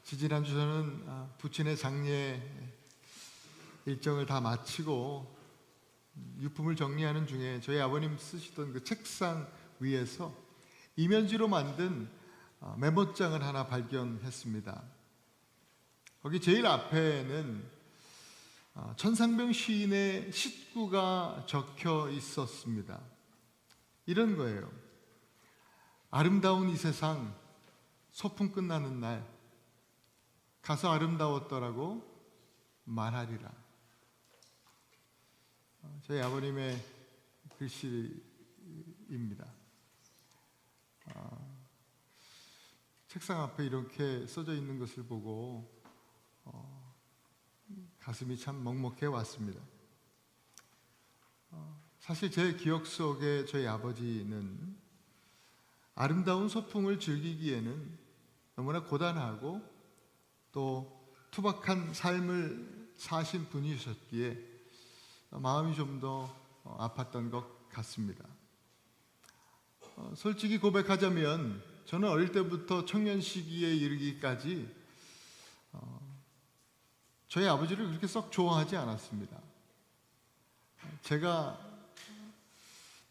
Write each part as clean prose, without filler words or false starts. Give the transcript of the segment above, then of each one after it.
지지난주 저는 부친의 장례 일정을 다 마치고 유품을 정리하는 중에 저희 아버님 쓰시던 그 책상 위에서 이면지로 만든 메모장을 하나 발견했습니다. 거기 제일 앞에는 천상병 시인의 시구가 적혀 있었습니다. 이런 거예요. 아름다운 이 세상 소풍 끝나는 날 가서 아름다웠더라고 말하리라. 저희 아버님의 글씨입니다. 책상 앞에 이렇게 써져 있는 것을 보고 가슴이 참 먹먹해 왔습니다. 사실 제 기억 속에 저희 아버지는 아름다운 소풍을 즐기기에는 너무나 고단하고 또 투박한 삶을 사신 분이셨기에 마음이 좀 더 아팠던 것 같습니다. 솔직히 고백하자면 저는 어릴 때부터 청년 시기에 이르기까지 저희 아버지를 그렇게 썩 좋아하지 않았습니다. 제가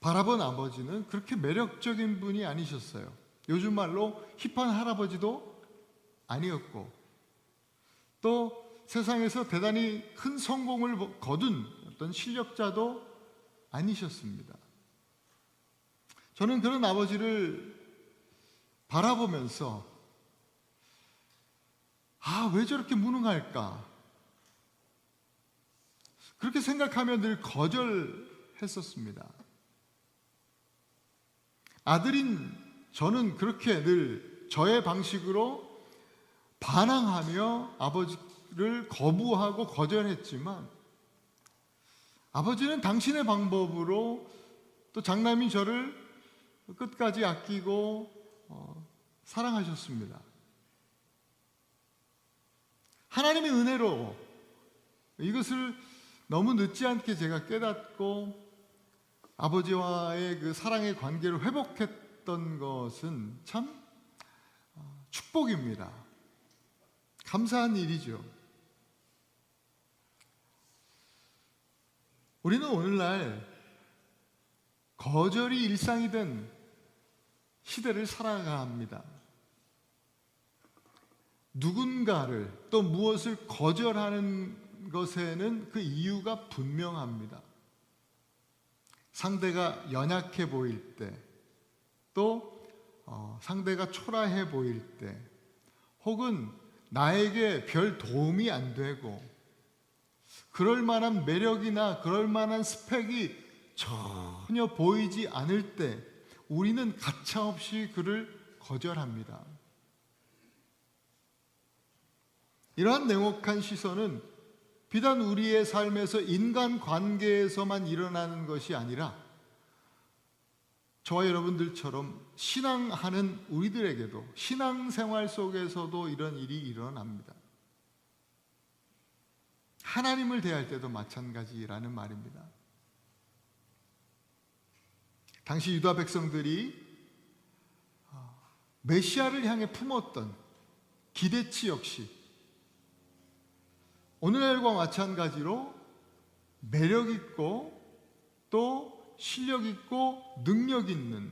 바라본 아버지는 그렇게 매력적인 분이 아니셨어요. 요즘 말로 힙한 할아버지도 아니었고 또 세상에서 대단히 큰 성공을 거둔 어떤 실력자도 아니셨습니다. 저는 그런 아버지를 바라보면서 왜 저렇게 무능할까? 그렇게 생각하며 늘 거절했었습니다. 아들인 저는 그렇게 늘 저의 방식으로 반항하며 아버지를 거부하고 거절했지만 아버지는 당신의 방법으로 또 장남인 저를 끝까지 아끼고 사랑하셨습니다. 하나님의 은혜로 이것을 너무 늦지 않게 제가 깨닫고 아버지와의 그 사랑의 관계를 회복했던 것은 참 축복입니다. 감사한 일이죠. 우리는 오늘날 거절이 일상이 된 시대를 살아갑니다. 누군가를 또 무엇을 거절하는 것에는 그 이유가 분명합니다. 상대가 연약해 보일 때, 또 상대가 초라해 보일 때, 혹은 나에게 별 도움이 안 되고 그럴 만한 매력이나 그럴 만한 스펙이 전혀 보이지 않을 때 우리는 가차없이 그를 거절합니다. 이러한 냉혹한 시선은 비단 우리의 삶에서 인간관계에서만 일어나는 것이 아니라 저와 여러분들처럼 신앙하는 우리들에게도 신앙생활 속에서도 이런 일이 일어납니다. 하나님을 대할 때도 마찬가지라는 말입니다. 당시 유다 백성들이 메시아를 향해 품었던 기대치 역시 오늘날과 마찬가지로 매력 있고 또 실력 있고 능력 있는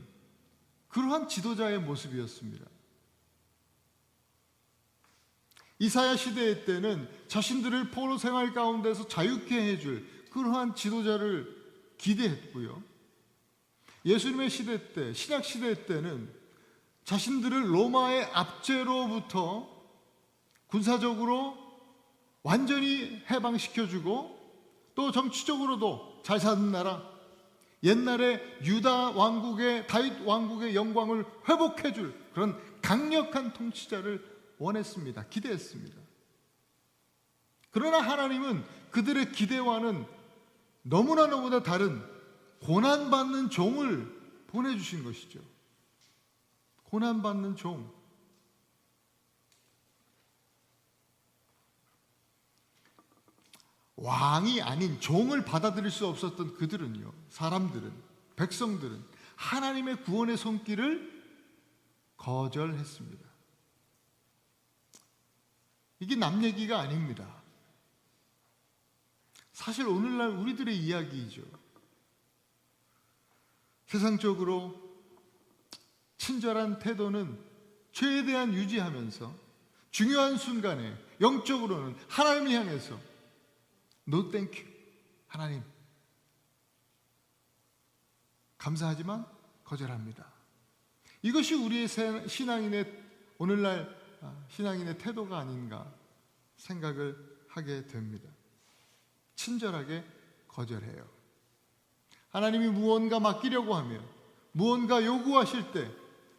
그러한 지도자의 모습이었습니다. 이사야 시대의 때는 자신들을 포로 생활 가운데서 자유케 해줄 그러한 지도자를 기대했고요. 예수님의 시대 때, 신약 시대 때는 자신들을 로마의 압제로부터 군사적으로 완전히 해방시켜주고 또 정치적으로도 잘 사는 나라, 옛날에 유다 왕국의 다윗 왕국의 영광을 회복해줄 그런 강력한 통치자를 원했습니다. 기대했습니다. 그러나 하나님은 그들의 기대와는 너무나 다른 고난받는 종을 보내주신 것이죠. 고난받는 종. 왕이 아닌 종을 받아들일 수 없었던 그들은요, 사람들은, 백성들은 하나님의 구원의 손길을 거절했습니다. 이게 남 얘기가 아닙니다. 사실 오늘날 우리들의 이야기이죠. 세상적으로 친절한 태도는 최대한 유지하면서 중요한 순간에 영적으로는 하나님을 향해서 No thank you, 하나님 감사하지만 거절합니다. 이것이 우리의 신앙인의 오늘날 신앙인의 태도가 아닌가 생각을 하게 됩니다. 친절하게 거절해요. 하나님이 무언가 맡기려고 하면, 무언가 요구하실 때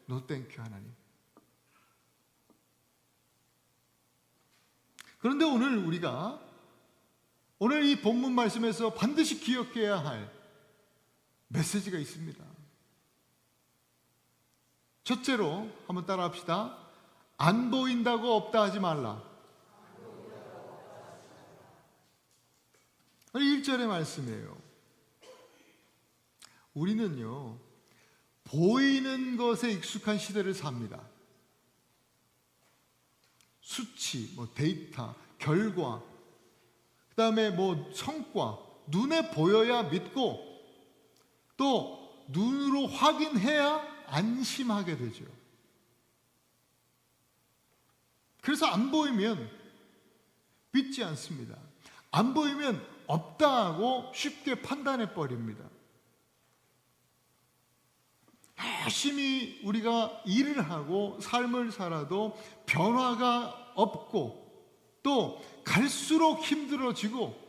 No thank you, 하나님. 그런데 오늘 이 본문 말씀에서 반드시 기억해야 할 메시지가 있습니다. 첫째로 한번 따라합시다. 안 보인다고 없다 하지 말라. 1절의 말씀이에요. 우리는요, 보이는 것에 익숙한 시대를 삽니다. 수치, 데이터, 결과, 그 다음에 성과, 눈에 보여야 믿고 또 눈으로 확인해야 안심하게 되죠. 그래서 안 보이면 믿지 않습니다. 안 보이면 없다 하고 쉽게 판단해 버립니다. 열심히 우리가 일을 하고 삶을 살아도 변화가 없고 또 갈수록 힘들어지고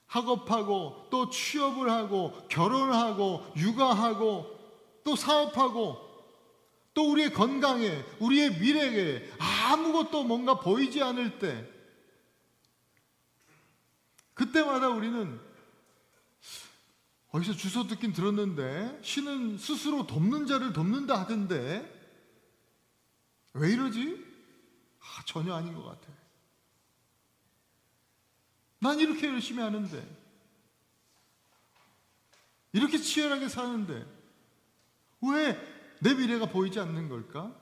학업하고 또 취업을 하고 결혼하고 육아하고 또 사업하고 또 우리의 건강에 우리의 미래에 아무것도 뭔가 보이지 않을 때 그때마다 우리는 어디서 주워 듣긴 들었는데 신은 스스로 돕는 자를 돕는다 하던데 왜 이러지? 전혀 아닌 것 같아. 난 이렇게 열심히 하는데 이렇게 치열하게 사는데 왜 내 미래가 보이지 않는 걸까?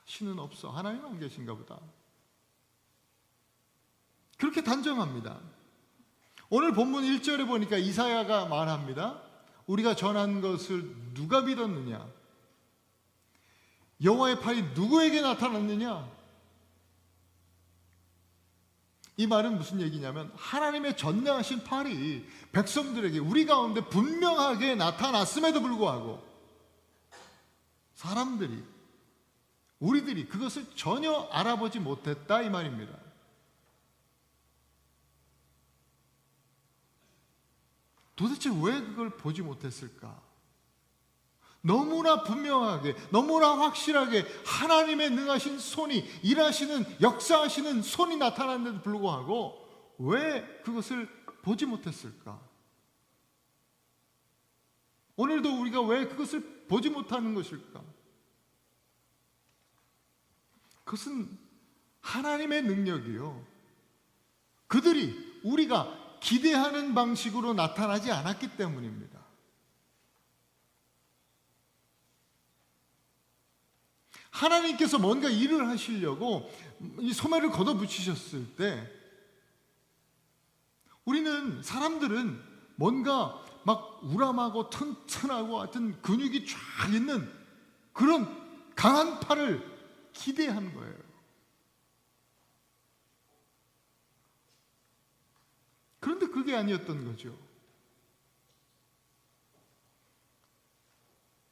신은 없어. 하나님 안 계신가 보다. 그렇게 단정합니다. 오늘 본문 1절에 보니까 이사야가 말합니다. 우리가 전한 것을 누가 믿었느냐? 여호와의 팔이 누구에게 나타났느냐? 이 말은 무슨 얘기냐면 하나님의 전능하신 팔이 백성들에게 우리 가운데 분명하게 나타났음에도 불구하고 사람들이 우리들이 그것을 전혀 알아보지 못했다 이 말입니다. 도대체 왜 그걸 보지 못했을까? 너무나 분명하게, 너무나 확실하게 하나님의 능하신 손이 일하시는, 역사하시는 손이 나타났는데도 불구하고 왜 그것을 보지 못했을까? 오늘도 우리가 왜 그것을 보지 못하는 것일까? 그것은 하나님의 능력이요. 그들이 우리가 기대하는 방식으로 나타나지 않았기 때문입니다. 하나님께서 뭔가 일을 하시려고 이 소매를 걷어붙이셨을 때 우리는 사람들은 뭔가 막 우람하고 튼튼하고 하여튼 근육이 쫙 있는 그런 강한 팔을 기대한 거예요. 그런데 그게 아니었던 거죠.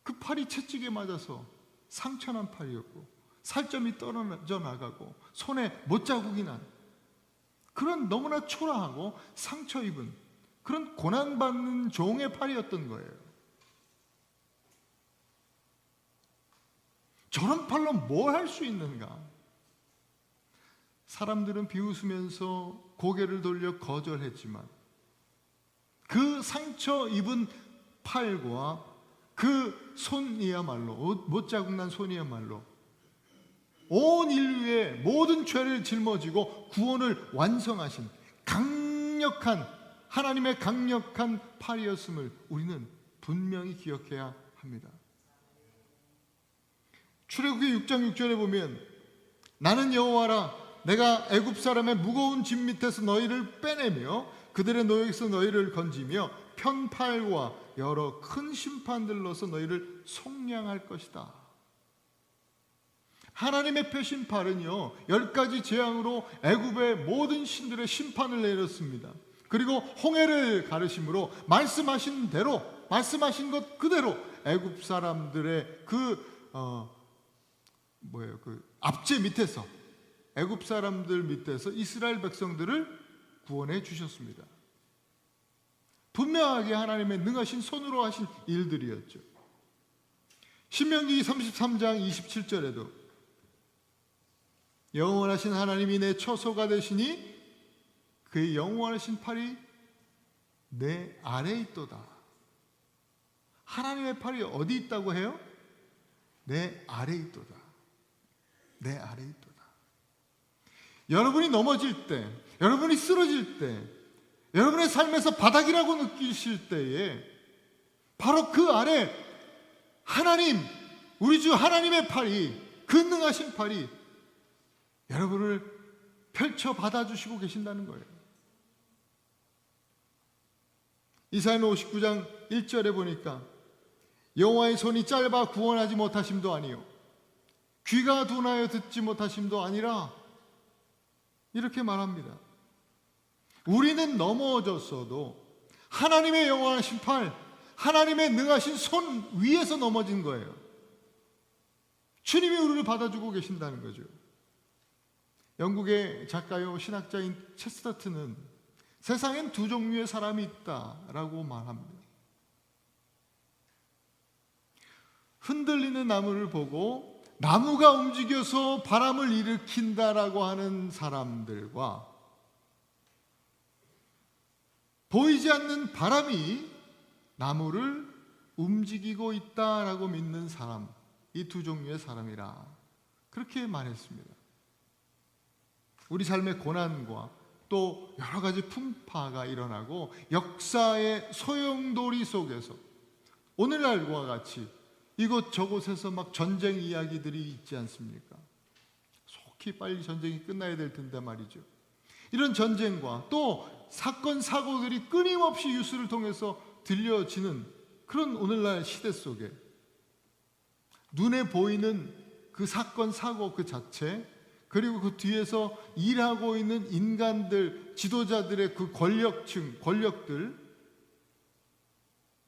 그 팔이 채찍에 맞아서 상처난 팔이었고 살점이 떨어져 나가고 손에 못자국이 난 그런 너무나 초라하고 상처 입은 그런 고난받는 종의 팔이었던 거예요. 저런 팔로 뭘 할 수 있는가? 사람들은 비웃으면서 고개를 돌려 거절했지만 그 상처 입은 팔과 그 손이야말로 못자국 난 손이야말로 온 인류의 모든 죄를 짊어지고 구원을 완성하신 강력한 하나님의 강력한 팔이었음을 우리는 분명히 기억해야 합니다. 출애굽기 6장 6절에 보면 나는 여호와라. 내가 애굽 사람의 무거운 짐 밑에서 너희를 빼내며 그들의 노역에서 너희를 건지며 편팔과 여러 큰 심판들로서 너희를 속량할 것이다. 하나님의 표심팔은요 10가지 재앙으로 애굽의 모든 신들의 심판을 내렸습니다. 그리고 홍해를 가르심으로 말씀하신 대로, 말씀하신 것 그대로 애굽 사람들의 그 압제 밑에서, 애굽 사람들 밑에서 이스라엘 백성들을 구원해 주셨습니다. 분명하게 하나님의 능하신 손으로 하신 일들이었죠. 신명기 33장 27절에도 영원하신 하나님이 내 처소가 되시니 그의 영원하신 팔이 내 아래에 있도다. 하나님의 팔이 어디 있다고 해요? 내 아래에 있도다. 내 아래에 있도다. 여러분이 넘어질 때, 여러분이 쓰러질 때, 여러분의 삶에서 바닥이라고 느끼실 때에 바로 그 아래 하나님, 우리 주 하나님의 팔이, 그 능하신 팔이 여러분을 펼쳐 받아주시고 계신다는 거예요. 이사야 59장 1절에 보니까 여호와의 손이 짧아 구원하지 못하심도 아니요 귀가 둔하여 듣지 못하심도 아니라 이렇게 말합니다. 우리는 넘어졌어도 하나님의 영원하신 팔, 하나님의 능하신 손 위에서 넘어진 거예요. 주님이 우리를 받아주고 계신다는 거죠. 영국의 작가요 신학자인 체스터튼은 세상엔 두 종류의 사람이 있다라고 말합니다. 흔들리는 나무를 보고 나무가 움직여서 바람을 일으킨다라고 하는 사람들과 보이지 않는 바람이 나무를 움직이고 있다라고 믿는 사람, 이 두 종류의 사람이라 그렇게 말했습니다. 우리 삶의 고난과 또 여러 가지 풍파가 일어나고 역사의 소용돌이 속에서 오늘날과 같이 이곳저곳에서 막 전쟁 이야기들이 있지 않습니까? 속히 빨리 전쟁이 끝나야 될 텐데 말이죠. 이런 전쟁과 또 사건 사고들이 끊임없이 뉴스를 통해서 들려지는 그런 오늘날 시대 속에 눈에 보이는 그 사건 사고 그 자체, 그리고 그 뒤에서 일하고 있는 인간들, 지도자들의 그 권력층, 권력들,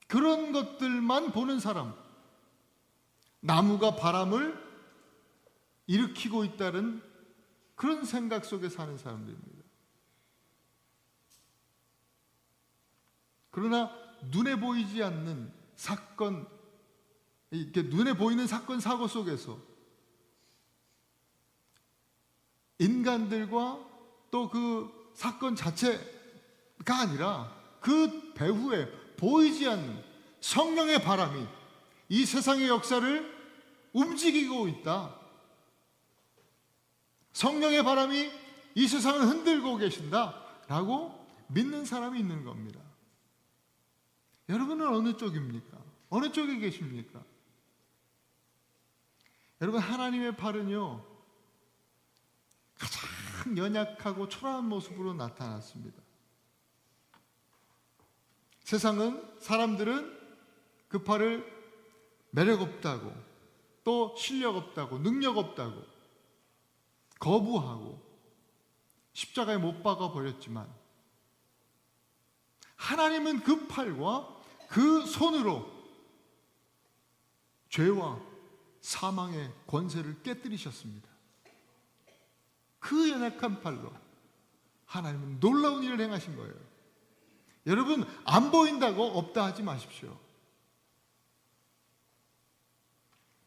그런 것들만 보는 사람, 나무가 바람을 일으키고 있다는 그런 생각 속에 사는 사람들입니다. 그러나 눈에 보이지 않는 사건, 이렇게 눈에 보이는 사건 사고 속에서 인간들과 또 그 사건 자체가 아니라 그 배후에 보이지 않는 성령의 바람이 이 세상의 역사를 움직이고 있다. 성령의 바람이 이 세상을 흔들고 계신다라고 믿는 사람이 있는 겁니다. 여러분은 어느 쪽입니까? 어느 쪽에 계십니까? 여러분, 하나님의 팔은요 가장 연약하고 초라한 모습으로 나타났습니다. 세상은, 사람들은 그 팔을 매력 없다고, 또 실력 없다고, 능력 없다고 거부하고 십자가에 못 박아 버렸지만, 하나님은 그 팔과 그 손으로 죄와 사망의 권세를 깨뜨리셨습니다. 그 연약한 팔로 하나님은 놀라운 일을 행하신 거예요. 여러분, 안 보인다고 없다 하지 마십시오.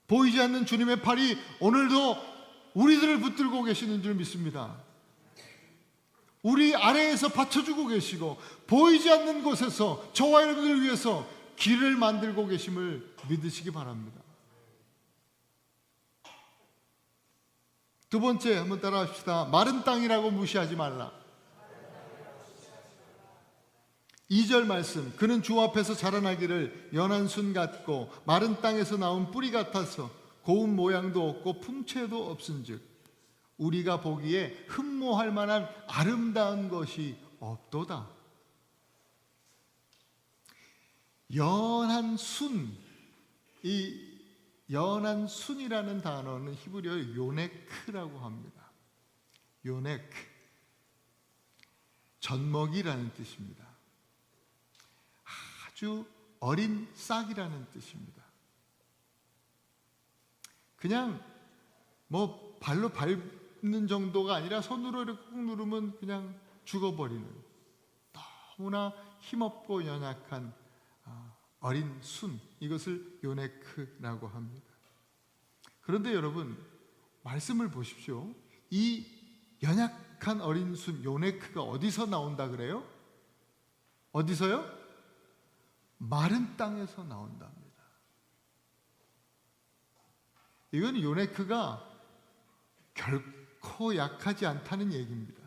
보이지 않는 주님의 팔이 오늘도 우리들을 붙들고 계시는 줄 믿습니다. 우리 아래에서 받쳐주고 계시고 보이지 않는 곳에서 저와 여러분들을 위해서 길을 만들고 계심을 믿으시기 바랍니다. 두 번째, 한번 따라합시다. 마른 땅이라고 무시하지 말라. 2절 말씀, 그는 주 앞에서 자라나기를 연한 순 같고 마른 땅에서 나온 뿌리 같아서 고운 모양도 없고 풍채도 없은즉. 우리가 보기에 흠모할 만한 아름다운 것이 없도다. 연한 순, 이 연한 순이라는 단어는 히브리어의 요네크라고 합니다. 요네크, 젖먹이라는 뜻입니다. 아주 어린 싹이라는 뜻입니다. 그냥 뭐 발로 밟는 정도가 아니라 손으로 이렇게 꾹 누르면 그냥 죽어버리는 너무나 힘없고 연약한 어린 순, 이것을 요네크라고 합니다. 그런데 여러분, 말씀을 보십시오. 이 연약한 어린 순 요네크가 어디서 나온다 그래요? 어디서요? 마른 땅에서 나온답니다. 이건 요네크가 결코 약하지 않다는 얘기입니다.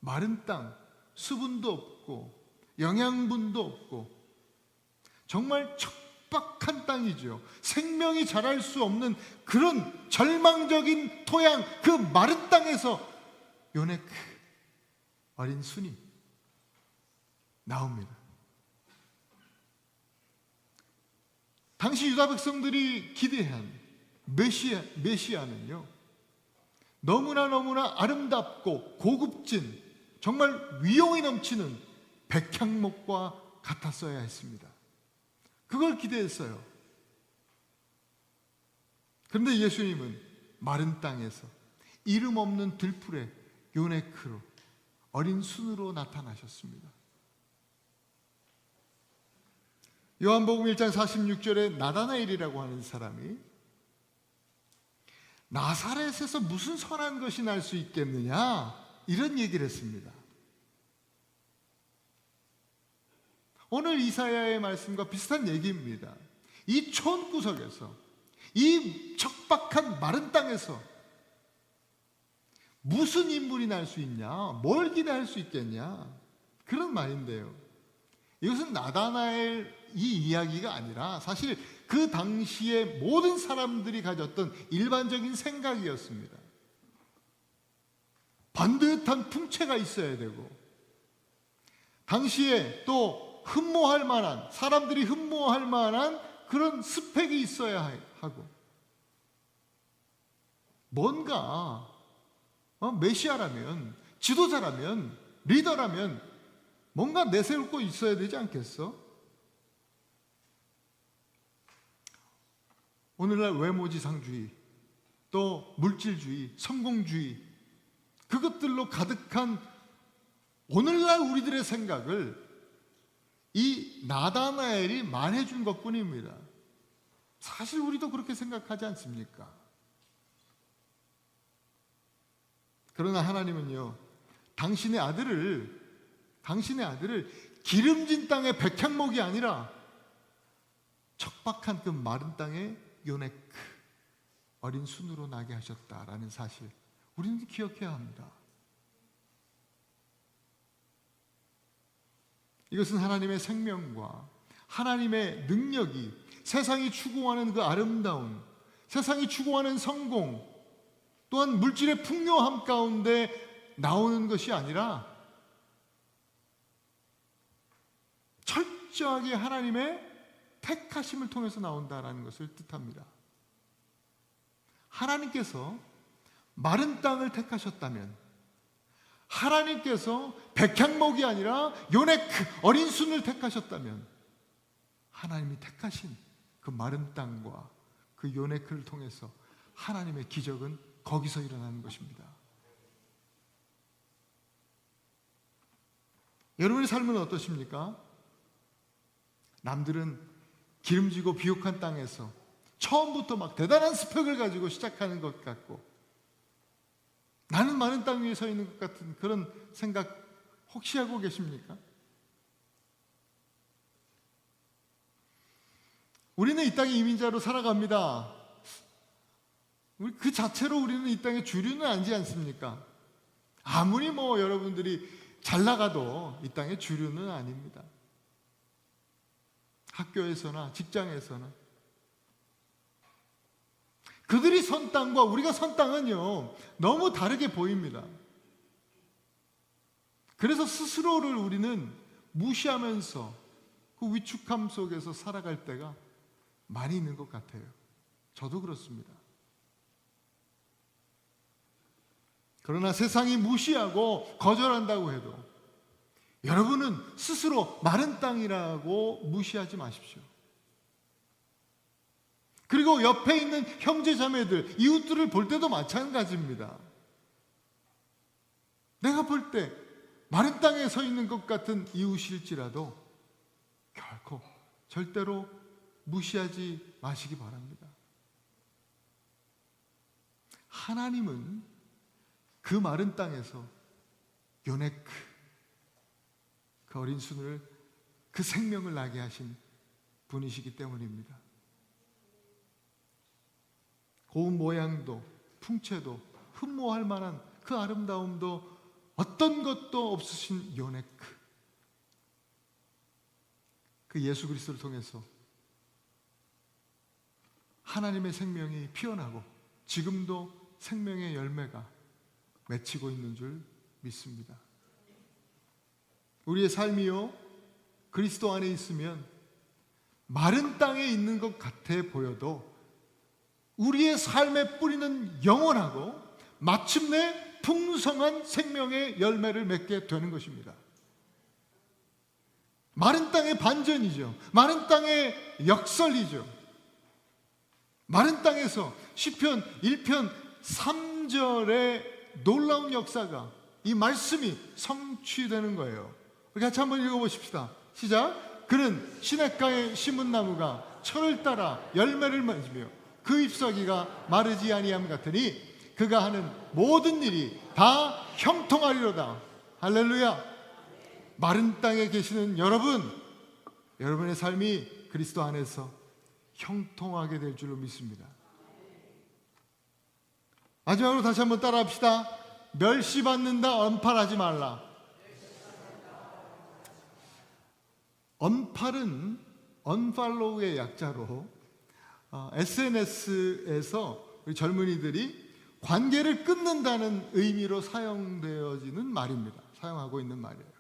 마른 땅, 수분도 없고 영양분도 없고 정말 척박한 땅이죠. 생명이 자랄 수 없는 그런 절망적인 토양, 그 마른 땅에서 요네크, 어린 순이 나옵니다. 당시 유다 백성들이 기대한 메시아는요, 너무나 아름답고 고급진, 정말 위용이 넘치는 백향목과 같았어야 했습니다. 그걸 기대했어요. 그런데 예수님은 마른 땅에서 이름 없는 들풀에 요네크로, 어린 순으로 나타나셨습니다. 요한복음 1장 46절에 나다나엘이라고 하는 사람이 나사렛에서 무슨 선한 것이 날 수 있겠느냐, 이런 얘기를 했습니다. 오늘 이사야의 말씀과 비슷한 얘기입니다. 이 촌구석에서, 이 척박한 마른 땅에서 무슨 인물이 날 수 있냐, 뭘 기대할 수 있겠냐, 그런 말인데요. 이것은 나다나엘 이 이야기가 아니라 사실 그 당시에 모든 사람들이 가졌던 일반적인 생각이었습니다. 반듯한 풍채가 있어야 되고, 당시에 또 흠모할 만한, 사람들이 흠모할 만한 그런 스펙이 있어야 하고, 뭔가 메시아라면, 지도자라면, 리더라면 뭔가 내세울 거 있어야 되지 않겠어? 오늘날 외모지상주의, 또 물질주의, 성공주의, 그것들로 가득한 오늘날 우리들의 생각을 이 나다나엘이 말해준 것뿐입니다. 사실 우리도 그렇게 생각하지 않습니까? 그러나 하나님은요, 당신의 아들을 기름진 땅의 백향목이 아니라 척박한 그 마른 땅에 요네크, 어린 순으로 나게 하셨다라는 사실, 우리는 기억해야 합니다. 이것은 하나님의 생명과 하나님의 능력이, 세상이 추구하는 그 아름다움, 세상이 추구하는 성공, 또한 물질의 풍요함 가운데 나오는 것이 아니라 철저하게 하나님의 택하심을 통해서 나온다라는 것을 뜻합니다. 하나님께서 마른 땅을 택하셨다면, 하나님께서 백향목이 아니라 요네크, 어린 순을 택하셨다면, 하나님이 택하신 그 마른 땅과 그 요네크를 통해서 하나님의 기적은 거기서 일어나는 것입니다. 여러분의 삶은 어떠십니까? 남들은 기름지고 비옥한 땅에서 처음부터 막 대단한 스펙을 가지고 시작하는 것 같고, 나는 마른 땅 위에 서 있는 것 같은 그런 생각 혹시 하고 계십니까? 우리는 이 땅의 이민자로 살아갑니다. 그 자체로 우리는 이 땅의 주류는 아니지 않습니까? 아무리 여러분들이 잘 나가도 이 땅의 주류는 아닙니다. 학교에서나 직장에서나. 그들이 선 땅과 우리가 선 땅은요, 너무 다르게 보입니다. 그래서 스스로를 우리는 무시하면서 그 위축함 속에서 살아갈 때가 많이 있는 것 같아요. 저도 그렇습니다. 그러나 세상이 무시하고 거절한다고 해도 여러분은 스스로 마른 땅이라고 무시하지 마십시오. 그리고 옆에 있는 형제 자매들, 이웃들을 볼 때도 마찬가지입니다. 내가 볼 때 마른 땅에 서 있는 것 같은 이웃일지라도 결코 절대로 무시하지 마시기 바랍니다. 하나님은 그 마른 땅에서 요네크, 그 어린 순을, 그 생명을 나게 하신 분이시기 때문입니다. 고운 모양도 풍채도 흠모할 만한 그 아름다움도 어떤 것도 없으신 요네크, 그 예수 그리스도를 통해서 하나님의 생명이 피어나고 지금도 생명의 열매가 맺히고 있는 줄 믿습니다. 우리의 삶이요, 그리스도 안에 있으면 마른 땅에 있는 것 같아 보여도 우리의 삶의 뿌리는 영원하고 마침내 풍성한 생명의 열매를 맺게 되는 것입니다. 마른 땅의 반전이죠. 마른 땅의 역설이죠. 마른 땅에서 시편 1편 3절의 놀라운 역사가, 이 말씀이 성취되는 거예요. 우리 같이 한번 읽어보십시다. 시작. 그는 시냇가에 심은 나무가 철을 따라 열매를 맺으며 그 잎사귀가 마르지 아니함 같으니 그가 하는 모든 일이 다 형통하리로다. 할렐루야. 마른 땅에 계시는 여러분, 여러분의 삶이 그리스도 안에서 형통하게 될 줄로 믿습니다. 마지막으로 다시 한번 따라합시다. 멸시받는다, 언팔하지 말라. 언팔은 unfollow의 약자로 SNS에서 우리 젊은이들이 관계를 끊는다는 의미로 사용되어지는 말입니다. 사용하고 있는 말이에요.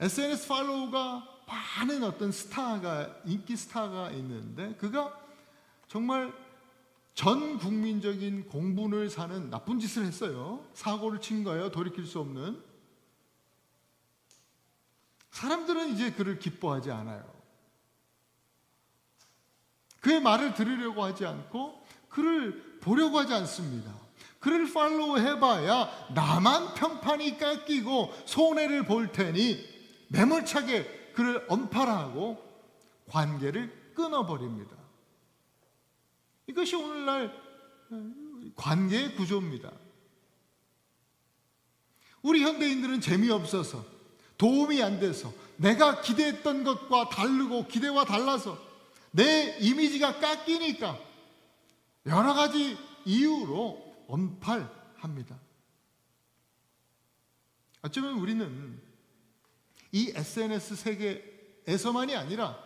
SNS 팔로우가 많은 어떤 스타가, 인기 스타가 있는데 그가 정말 전 국민적인 공분을 사는 나쁜 짓을 했어요. 사고를 친 거예요. 돌이킬 수 없는. 사람들은 이제 그를 기뻐하지 않아요. 그의 말을 들으려고 하지 않고 그를 보려고 하지 않습니다. 그를 팔로우 해봐야 나만 평판이 깎이고 손해를 볼 테니 매몰차게 그를 언팔하고 관계를 끊어버립니다. 이것이 오늘날 관계의 구조입니다. 우리 현대인들은 재미없어서, 도움이 안 돼서, 내가 기대했던 것과 다르고 기대와 달라서 내 이미지가 깎이니까 여러 가지 이유로 언팔합니다. 어쩌면 우리는 이 SNS 세계에서만이 아니라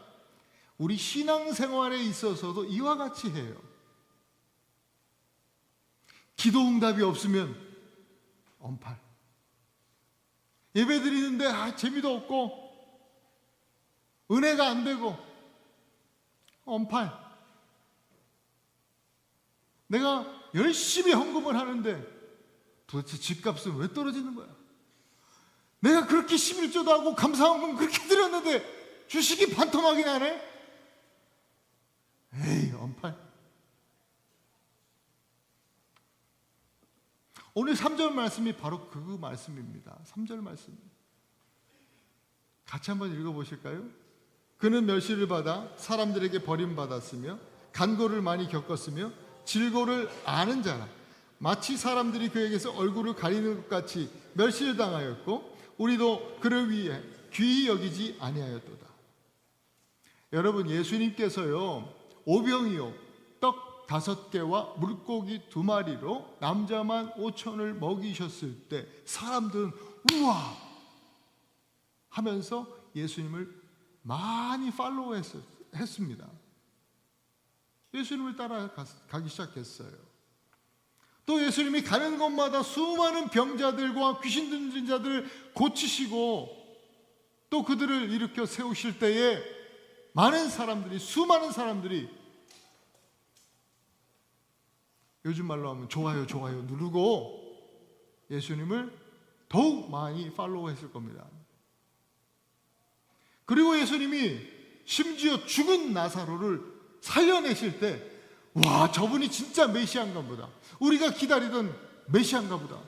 우리 신앙생활에 있어서도 이와 같이 해요. 기도 응답이 없으면 언팔. 예배 드리는데 재미도 없고 은혜가 안 되고 언팔. 내가 열심히 헌금을 하는데 도대체 집값은 왜 떨어지는 거야? 내가 그렇게 11조도 하고 감사헌금 그렇게 드렸는데 주식이 반토막이 나네? 에이, 언팔. 오늘 3절 말씀이 바로 그 말씀입니다. 3절 말씀. 같이 한번 읽어보실까요? 그는 멸시를 받아 사람들에게 버림받았으며 간고를 많이 겪었으며 질고를 아는 자라. 마치 사람들이 그에게서 얼굴을 가리는 것 같이 멸시를 당하였고 우리도 그를 위해 귀히 여기지 아니하였도다. 여러분, 예수님께서요, 오병이요 떡 5개와 물고기 2마리로 남자만 5천을 먹이셨을 때 사람들은 우와 하면서 예수님을 많이 팔로우했습니다. 예수님을 따라가기 시작했어요. 또 예수님이 가는 곳마다 수많은 병자들과 귀신 들린 자들을 고치시고 또 그들을 일으켜 세우실 때에 수많은 사람들이 요즘 말로 하면 좋아요 누르고 예수님을 더욱 많이 팔로우했을 겁니다. 그리고 예수님이 심지어 죽은 나사로를 살려내실 때, 와, 저분이 진짜 메시아인가 보다, 우리가 기다리던 메시아인가 보다,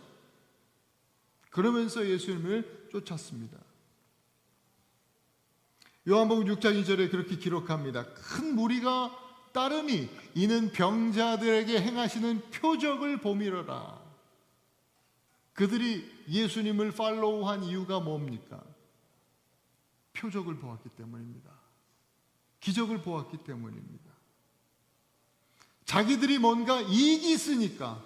그러면서 예수님을 쫓았습니다. 요한복음 6장 2절에 그렇게 기록합니다. 큰 무리가 따르니 이는 병자들에게 행하시는 표적을 보미러라. 그들이 예수님을 팔로우한 이유가 뭡니까? 표적을 보았기 때문입니다. 기적을 보았기 때문입니다. 자기들이 뭔가 이익이 있으니까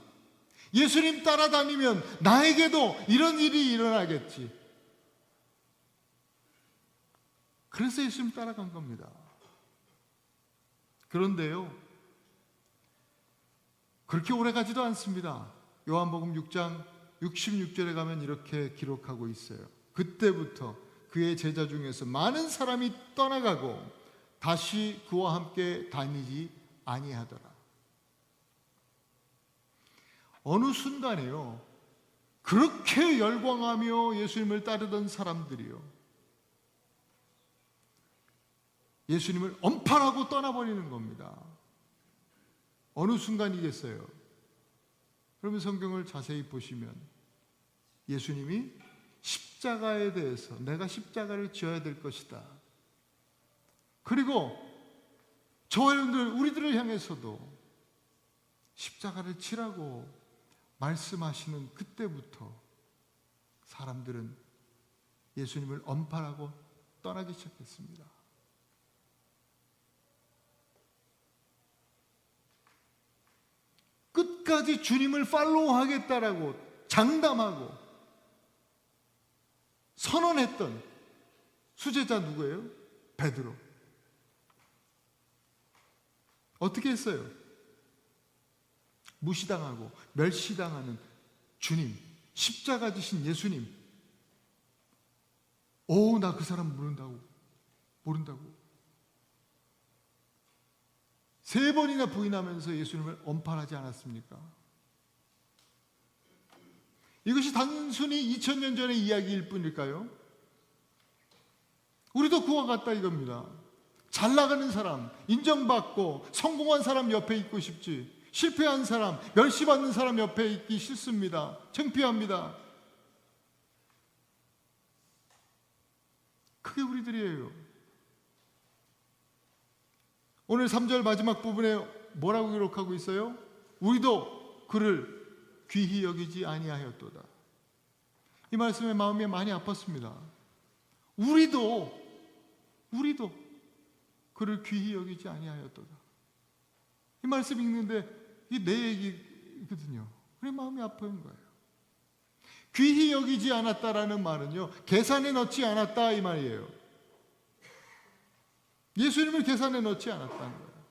예수님 따라다니면 나에게도 이런 일이 일어나겠지. 그래서 예수님 따라간 겁니다. 그런데요, 그렇게 오래 가지도 않습니다. 요한복음 6장 66절에 가면 이렇게 기록하고 있어요. 그때부터 그의 제자 중에서 많은 사람이 떠나가고 다시 그와 함께 다니지 아니하더라. 어느 순간에요, 그렇게 열광하며 예수님을 따르던 사람들이요, 예수님을 엄판하고 떠나버리는 겁니다. 어느 순간이겠어요? 그러면 성경을 자세히 보시면 예수님이 십자가에 대해서 내가 십자가를 지어야 될 것이다, 그리고 저와 여러분들 우리들을 향해서도 십자가를 치라고 말씀하시는 그때부터 사람들은 예수님을 엄판하고 떠나기 시작했습니다. 끝까지 주님을 팔로우하겠다라고 장담하고 선언했던 수제자 누구예요? 베드로. 어떻게 했어요? 무시당하고 멸시당하는 주님, 십자가 지신 예수님, 나 그 사람 모른다고 3번이나 부인하면서 예수님을 엄판하지 않았습니까? 이것이 단순히 2000년 전의 이야기일 뿐일까요? 우리도 그와 같다 이겁니다. 잘 나가는 사람, 인정받고 성공한 사람 옆에 있고 싶지, 실패한 사람, 멸시받는 사람 옆에 있기 싫습니다. 창피합니다. 그게 우리들이에요. 오늘 3절 마지막 부분에 뭐라고 기록하고 있어요? 우리도 그를 귀히 여기지 아니하였도다. 이 말씀에 마음이 많이 아팠습니다. 우리도 그를 귀히 여기지 아니하였도다. 이 말씀 읽는데 이게 내 얘기거든요. 그래 마음이 아픈 거예요. 귀히 여기지 않았다라는 말은요, 계산에 넣지 않았다 이 말이에요. 예수님을 계산에 넣지 않았다는 거예요.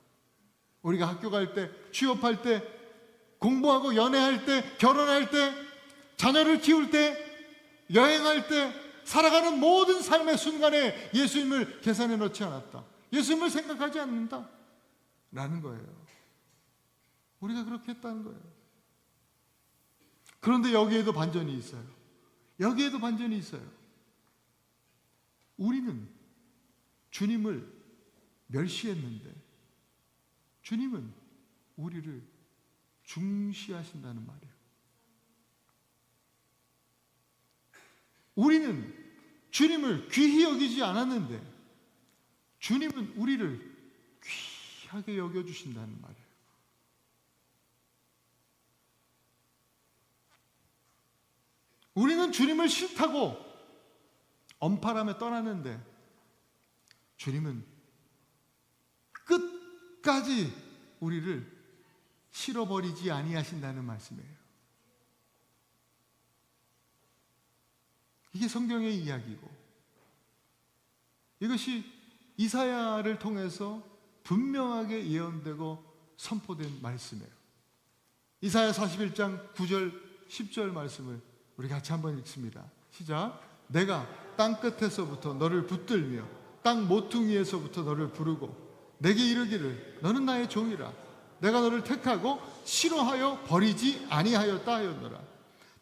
우리가 학교 갈 때, 취업할 때, 공부하고 연애할 때, 결혼할 때, 자녀를 키울 때, 여행할 때, 살아가는 모든 삶의 순간에 예수님을 계산에 넣지 않았다, 예수님을 생각하지 않는다 라는 거예요. 우리가 그렇게 했다는 거예요. 그런데 여기에도 반전이 있어요. 우리는 주님을 멸시했는데 주님은 우리를 중시하신다는 말이에요. 우리는 주님을 귀히 여기지 않았는데 주님은 우리를 귀하게 여겨주신다는 말이에요. 우리는 주님을 싫다고 엄팔하며 떠났는데 주님은 끝까지 우리를 싫어버리지 아니하신다는 말씀이에요. 이게 성경의 이야기고, 이것이 이사야를 통해서 분명하게 예언되고 선포된 말씀이에요. 이사야 41장 9절 10절 말씀을 우리 같이 한번 읽습니다. 시작. 내가 땅 끝에서부터 너를 붙들며 땅 모퉁이에서부터 너를 부르고 내게 이르기를 너는 나의 종이라. 내가 너를 택하고 싫어하여 버리지 아니하였다 하였노라.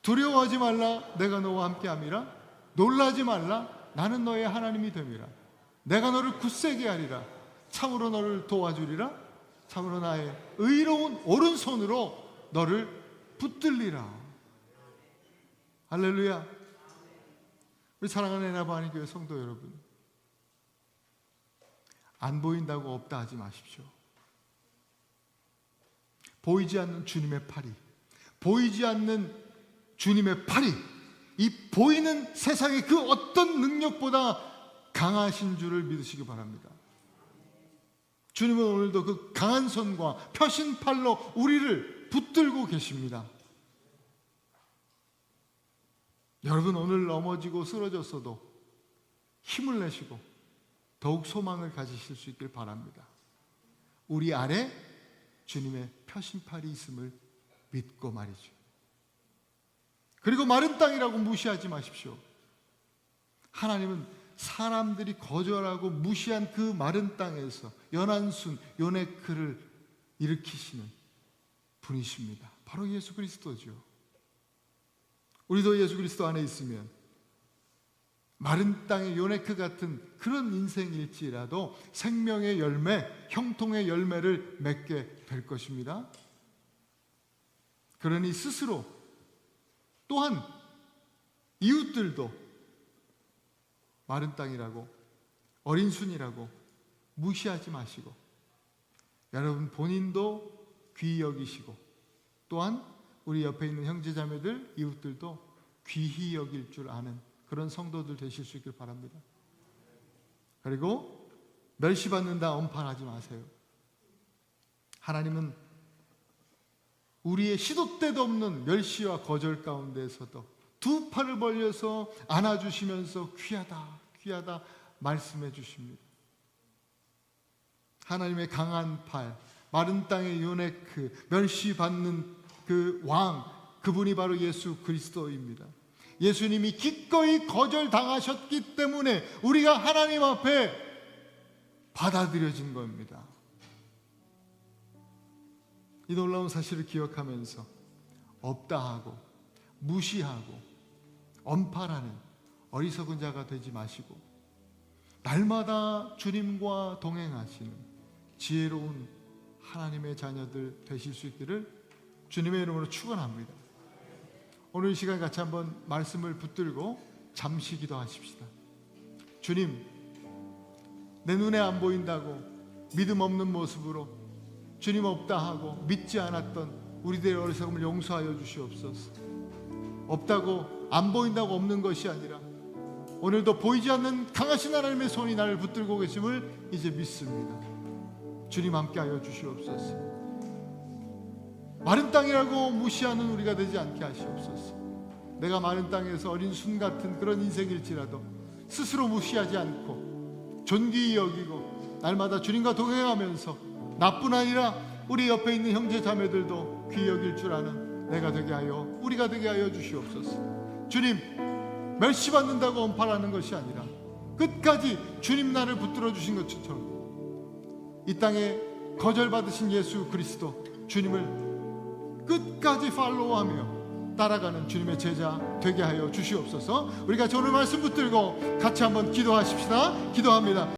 두려워하지 말라. 내가 너와 함께함이라. 놀라지 말라. 나는 너의 하나님이 됨이라. 내가 너를 굳세게 하리라. 참으로 너를 도와주리라. 참으로 나의 의로운 오른손으로 너를 붙들리라. 할렐루야. 우리 사랑하는 에나바하니 교회 성도 여러분, 안 보인다고 없다 하지 마십시오. 보이지 않는 주님의 팔이, 보이지 않는 주님의 팔이 이 보이는 세상의 그 어떤 능력보다 강하신 줄을 믿으시기 바랍니다. 주님은 오늘도 그 강한 손과 펴신 팔로 우리를 붙들고 계십니다. 여러분, 오늘 넘어지고 쓰러졌어도 힘을 내시고 더욱 소망을 가지실 수 있길 바랍니다. 우리 아래 주님의 펴신 팔이 있음을 믿고 말이죠. 그리고 마른 땅이라고 무시하지 마십시오. 하나님은 사람들이 거절하고 무시한 그 마른 땅에서 연한순, 요네크를 일으키시는 분이십니다. 바로 예수 그리스도죠. 우리도 예수 그리스도 안에 있으면 마른 땅의 요네크 같은 그런 인생일지라도 생명의 열매, 형통의 열매를 맺게 될 것입니다. 그러니 스스로 또한 이웃들도 마른 땅이라고, 어린 순이라고 무시하지 마시고, 여러분 본인도 귀히 여기시고, 또한 우리 옆에 있는 형제자매들, 이웃들도 귀히 여길 줄 아는 그런 성도들 되실 수 있길 바랍니다. 그리고 멸시받는다 엄판하지 마세요. 하나님은 우리의 시도 때도 없는 멸시와 거절 가운데에서도 두 팔을 벌려서 안아주시면서 귀하다, 귀하다 말씀해 주십니다. 하나님의 강한 팔, 마른 땅의 요네크, 멸시받는 그 왕, 그분이 바로 예수 그리스도입니다. 예수님이 기꺼이 거절당하셨기 때문에 우리가 하나님 앞에 받아들여진 겁니다. 이 놀라운 사실을 기억하면서 없다 하고 무시하고 엄팔하는 어리석은 자가 되지 마시고 날마다 주님과 동행하시는 지혜로운 하나님의 자녀들 되실 수 있기를 주님의 이름으로 축원합니다. 오늘 이 시간 같이 한번 말씀을 붙들고 잠시 기도하십시다. 주님, 내 눈에 안 보인다고 믿음 없는 모습으로 주님 없다 하고 믿지 않았던 우리들의 어리석음을 용서하여 주시옵소서. 없다고, 안 보인다고 없는 것이 아니라 오늘도 보이지 않는 강하신 하나님의 손이 나를 붙들고 계심을 이제 믿습니다. 주님 함께하여 주시옵소서. 마른 땅이라고 무시하는 우리가 되지 않게 하시옵소서. 내가 마른 땅에서 어린 순 같은 그런 인생일지라도 스스로 무시하지 않고 존귀히 여기고 날마다 주님과 동행하면서 나뿐 아니라 우리 옆에 있는 형제 자매들도 귀히 여길 줄 아는 내가 되게 하여, 우리가 되게 하여 주시옵소서. 주님, 멸시받는다고 엄팔하는 것이 아니라 끝까지 주님 나를 붙들어 주신 것처럼 이 땅에 거절받으신 예수 그리스도 주님을 끝까지 팔로우하며 따라가는 주님의 제자 되게 하여 주시옵소서. 우리가 오늘 말씀 붙들고 같이 한번 기도하십시다. 기도합니다.